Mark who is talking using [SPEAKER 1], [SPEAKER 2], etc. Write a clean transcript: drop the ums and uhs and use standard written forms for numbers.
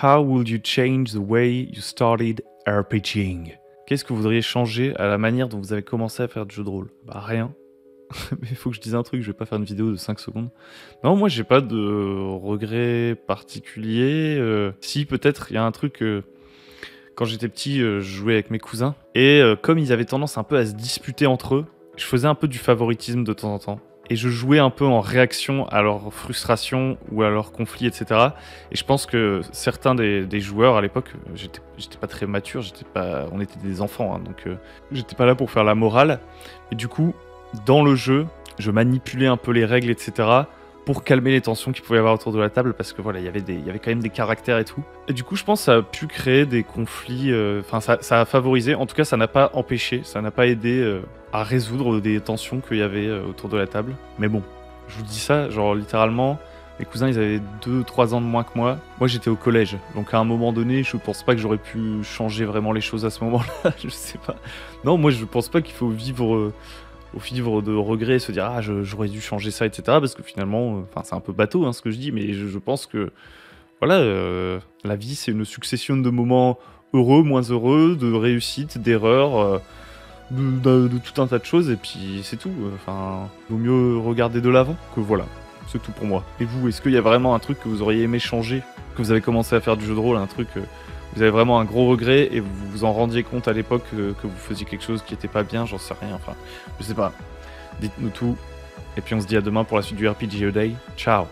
[SPEAKER 1] How would you change the way you started RPGing? Qu'est-ce que vous voudriez changer à la manière dont vous avez commencé à faire du jeu de rôle? Bah rien. Mais il faut que je dise un truc, je vais pas faire une vidéo de 5 secondes. Non, moi j'ai pas de regrets particuliers. Si, peut-être, il y a un truc... quand j'étais petit, je jouais avec mes cousins. Et comme ils avaient tendance un peu à se disputer entre eux, je faisais un peu du favoritisme de temps en temps. Et je jouais un peu en réaction à leur frustration ou à leurs conflits, etc. Et je pense que certains des joueurs à l'époque, j'étais pas très mature, on était des enfants, hein, donc j'étais pas là pour faire la morale. Et du coup, dans le jeu, je manipulais un peu les règles, etc. pour calmer les tensions qu'il pouvait y avoir autour de la table, parce que voilà, il y avait quand même des caractères et tout. Et du coup, je pense que ça a pu créer des conflits, enfin ça a favorisé, en tout cas ça n'a pas empêché, ça n'a pas aidé à résoudre des tensions qu'il y avait autour de la table. Mais bon, je vous dis ça, genre littéralement, mes cousins ils avaient 2-3 ans de moins que moi. Moi j'étais au collège, donc à un moment donné, je pense pas que j'aurais pu changer vraiment les choses à ce moment-là, je sais pas. Non, moi je pense pas qu'il faut vivre... au vivre de regrets et se dire « Ah, j'aurais dû changer ça, etc. » Parce que finalement, c'est un peu bateau hein, ce que je dis, mais je pense que voilà, la vie, c'est une succession de moments heureux, moins heureux, de réussites, d'erreurs, de tout un tas de choses, et puis c'est tout. Enfin, vaut mieux regarder de l'avant que voilà. C'est tout pour moi. Et vous, est-ce qu'il y a vraiment un truc que vous auriez aimé changer, que vous avez commencé à faire du jeu de rôle, un truc... vous avez vraiment un gros regret et vous vous en rendiez compte à l'époque que vous faisiez quelque chose qui était pas bien, j'en sais rien, enfin, je sais pas. Dites-nous tout. Et puis on se dit à demain pour la suite du RPG A Day. Ciao!